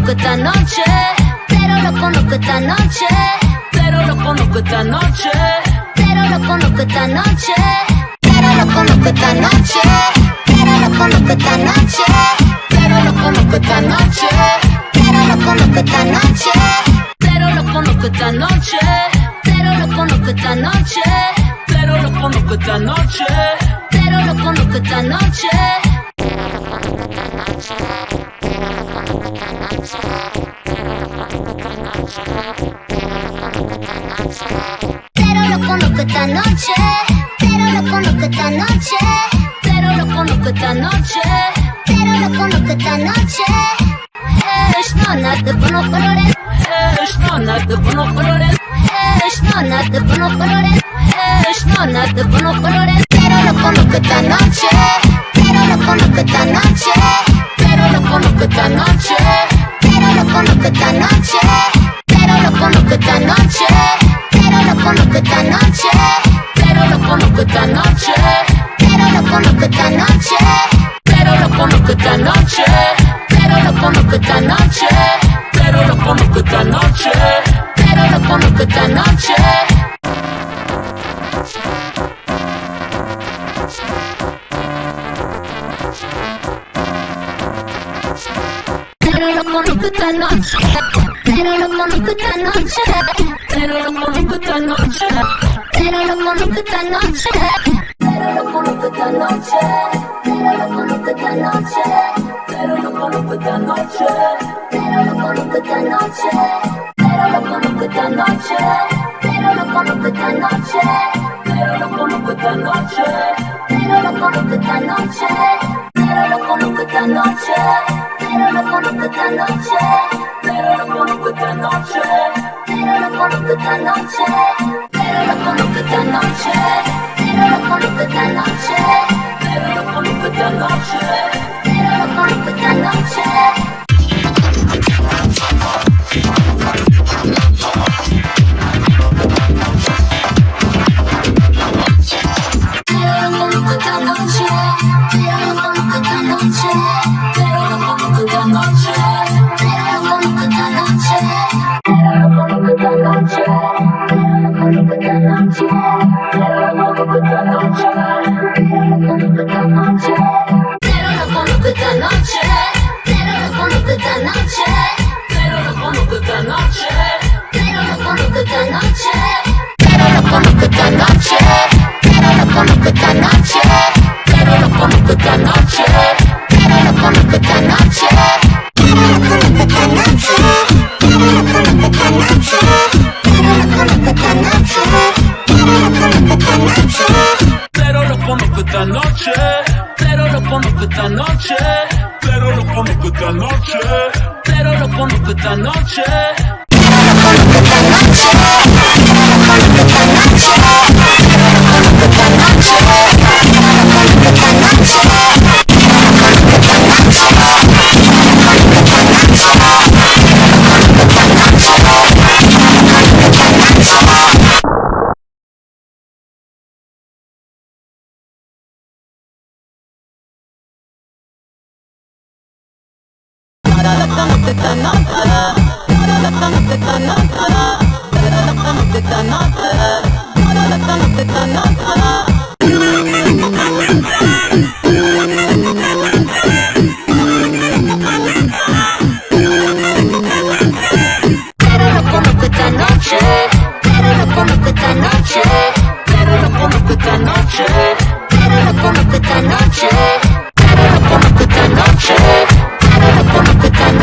conozco esta noche, pero lo conozco esta noche, pero lo conozco esta noche, pero lo conozco esta noche, pero lo conozco esta noche, pero lo conozco esta noche, pero lo conozco esta noche, pero lo conozco esta noche, pero lo conozco esta noche, pero lo conozco esta noche, pero lo conozco esta noche, pero lo conozco esta noche. Pero lo conozco esta noche, pero lo conozco esta noche, pero lo conozco esta noche, pero lo conozco esta noche. Şnanat bunu kolore, şnanat bunu kolore, şnanat bunu kolore, şnanat bunu kolore. Pero lo conozco esta noche, pero lo conozco esta noche, pero lo conozco esta noche, pero lo conozco esta noche, pero lo conozco esta noche, pero lo conozco esta noche, pero lo conozco esta noche, pero lo conozco esta noche, pero lo conozco esta noche, pero lo conozco esta noche, pero lo conozco esta noche, pero lo conozco esta noche. Pero lo conozco esta noche, pero lo conozco esta noche, pero lo conozco esta noche, pero lo conozco esta noche, pero lo conozco esta noche, pero lo conozco esta noche, pero lo conozco esta noche, pero lo conozco esta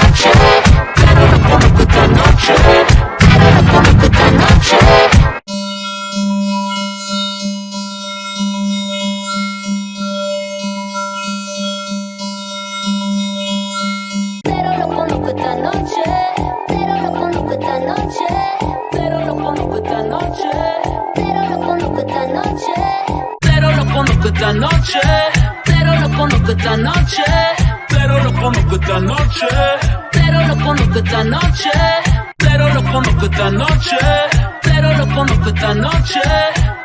noche, pero lo conozco esta noche, pero lo conozco esta noche, pero lo conozco esta noche, pero lo conozco esta noche, pero lo conozco esta noche, pero lo conozco esta noche, pero lo conozco esta noche, pero lo conozco esta noche,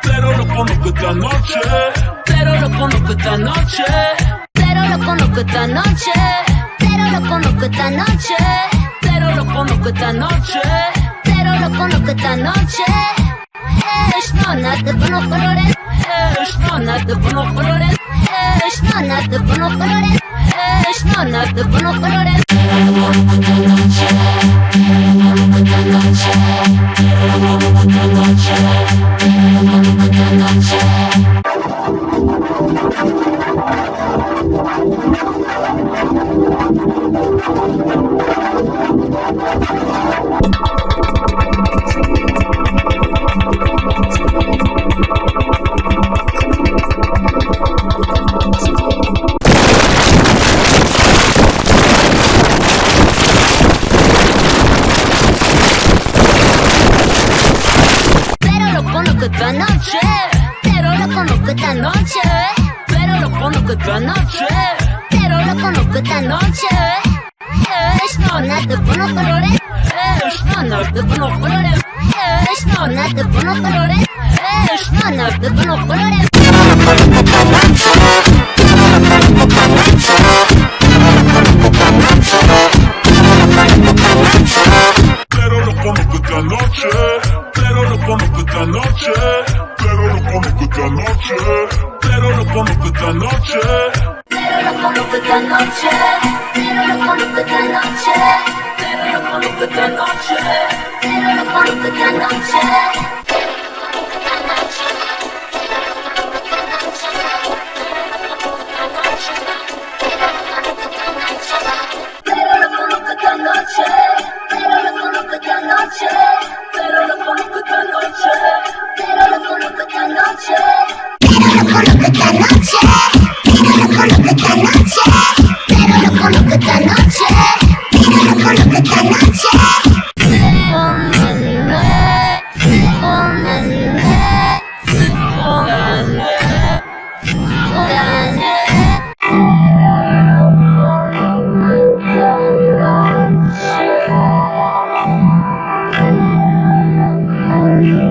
pero lo conozco esta noche, pero lo conozco esta noche, pero lo conozco esta noche, pero lo conozco esta noche. conozco esta noche, pero lo conozco esta noche. Shmona de buenos colores, shmona de buenos colores, shmona de buenos colores, shmona de buenos colores. Esta noche, pero lo conozco esta noche, pero lo conozco esta noche, pero lo conozco esta noche. Shmona de buenos colores, shmona de buenos colores, shmona de buenos colores, shmona de buenos colores. Pero lo conozco esta noche, pero lo conozco esta noche, pero lo conozco esta noche, pero lo conozco esta noche, pero lo conozco esta noche, pero lo conozco esta noche, pero lo conozco esta noche, pero lo conozco esta noche. Pero lo conozco esta noche, pero lo conozco esta noche, pero lo conozco esta noche, pero lo conozco esta noche, pero lo conozco esta noche, pero lo conozco esta noche, pero lo conozco esta noche, pero lo conozco esta noche.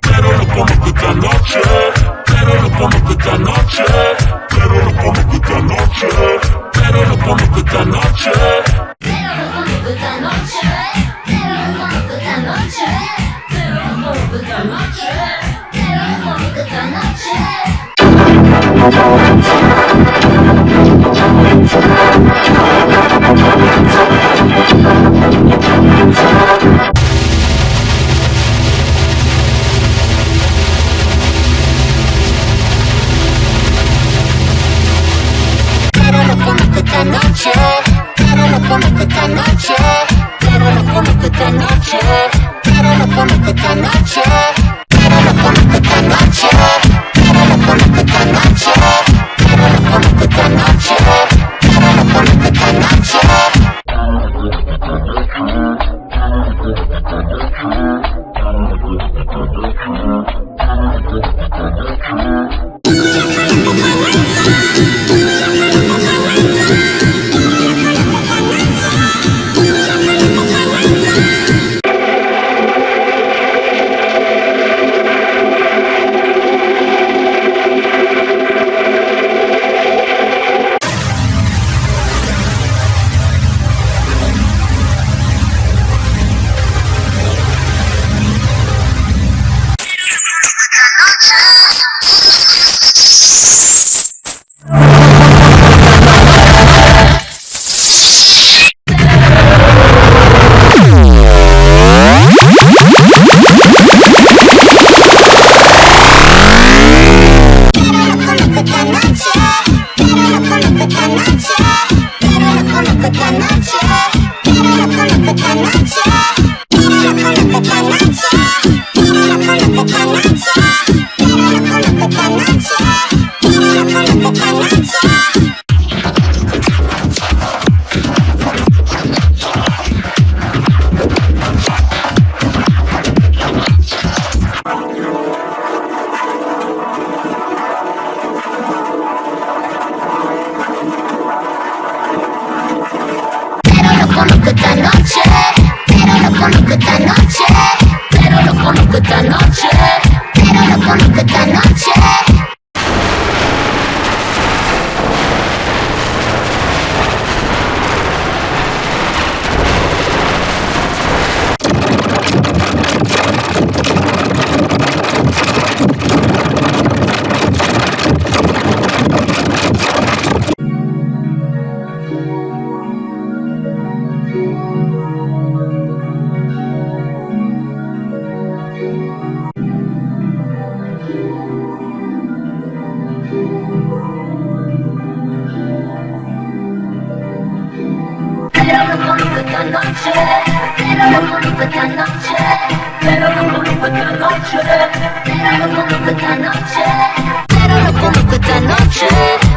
pero lo conozco esta noche, pero lo conozco esta noche, pero lo conozco esta noche, pero lo conozco esta noche. Pero lo conozco esta noche, pero lo conozco esta noche, pero lo conozco esta noche, pero lo conozco esta noche. Pero lo conozco esta noche, pero lo conozco esta noche, pero lo conozco esta noche, pero lo conozco esta noche, pero lo conozco esta noche, pero lo conozco esta noche, pero lo conozco esta noche, pero lo conozco esta noche. Pero no conozco esta noche, pero no conozco esta noche, pero no conozco esta noche, pero no conozco esta noche,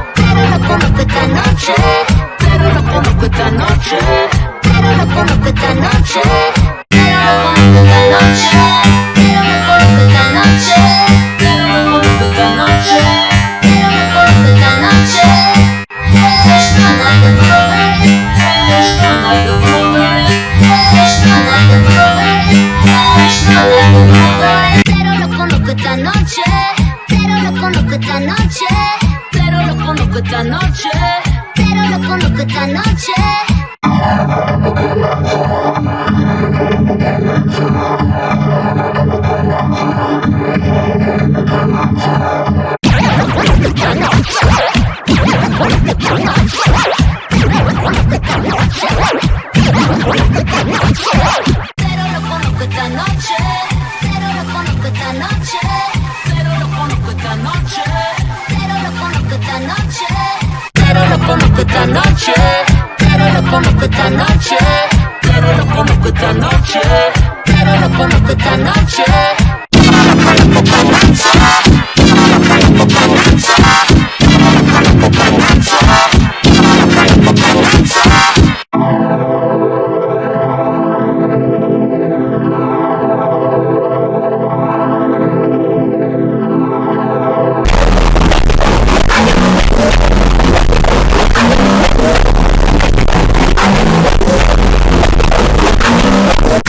pero no conozco esta noche, pero no conozco esta noche, pero no conozco esta noche, pero no conozco esta noche, pero no conozco esta noche, pero no conozco esta noche, pero no conozco esta noche, pero no conozco esta noche. Pero no conozco esta noche, pero no conozco esta noche, pero no conozco esta noche, pero no conozco esta noche.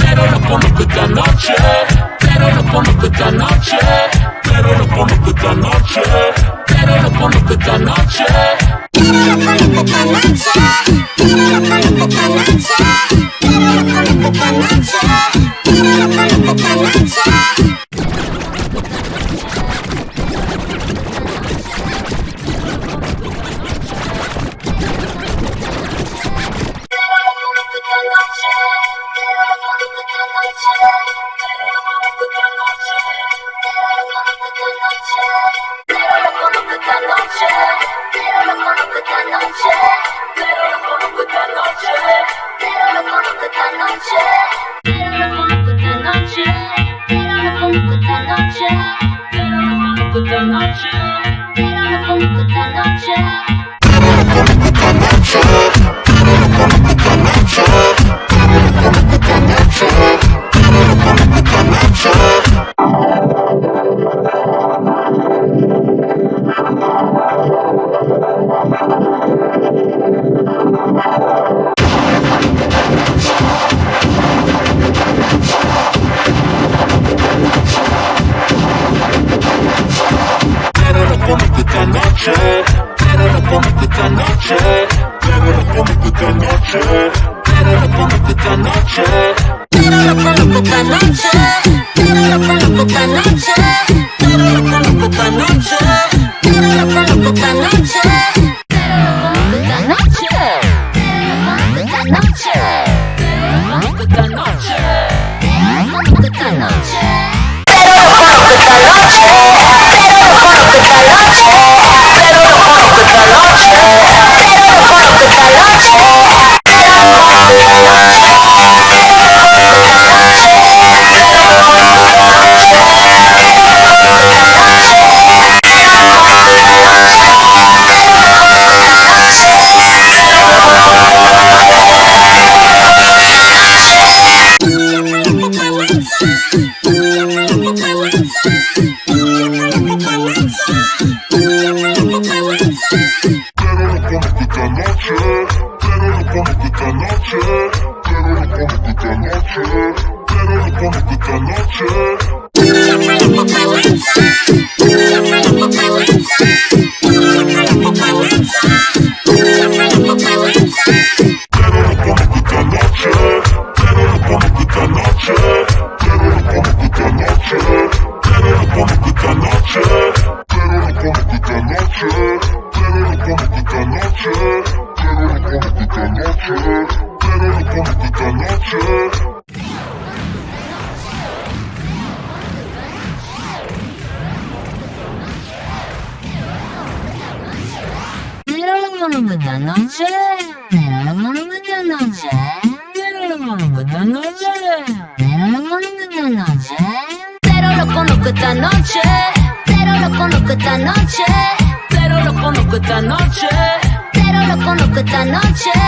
Pero no conozco esta noche, pero no conozco esta noche, pero no conozco esta noche, pero no conozco esta noche, pero no conozco esta noche, pero no conozco esta noche, pero no conozco esta noche, pero no conozco esta noche. Pero no conozco esta noche, pero no conozco esta noche, pero no conozco esta noche, pero no conozco esta noche, pero no conozco esta noche, pero no conozco esta noche, pero no conozco esta noche, pero no conozco esta noche. Pero no conozco esta noche, pero no conozco esta noche, pero no conozco esta noche. Pero lo conozco esta noche. Pero lo conozco esta noche. Pero lo conozco esta noche. Pero lo conozco esta noche. Pero lo conozco esta noche. Pero lo conozco esta noche. Pero lo conozco esta noche. Pero lo conozco esta noche.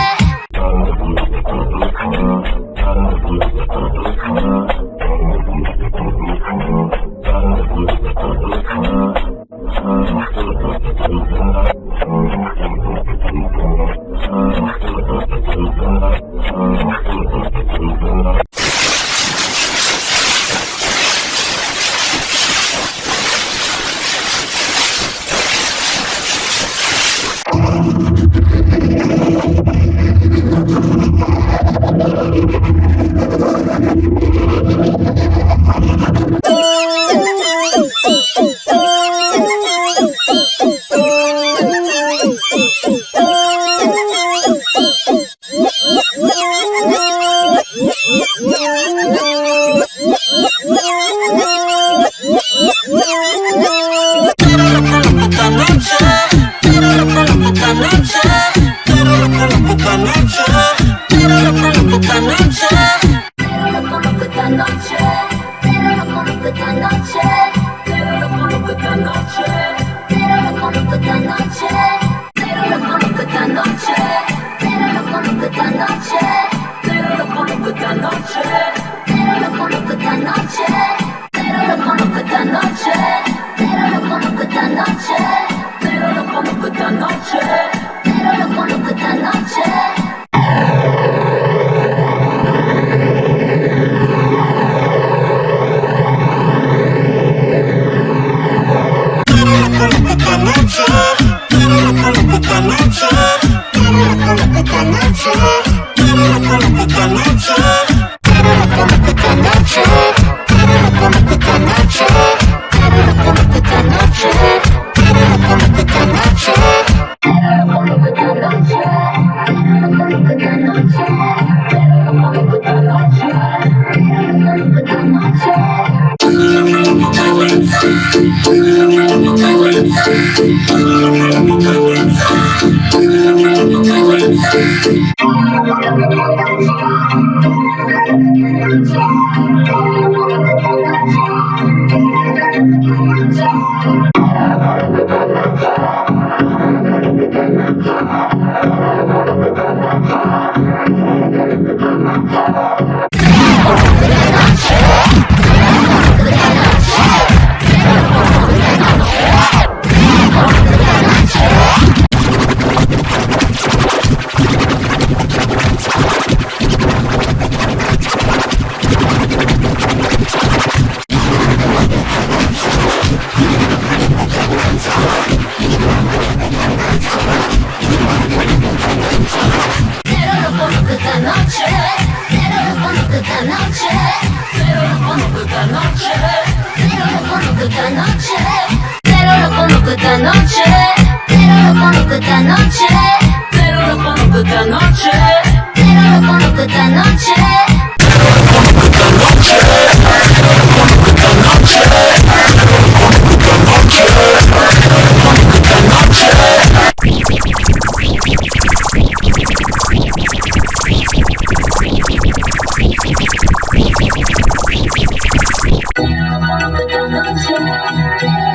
Noche.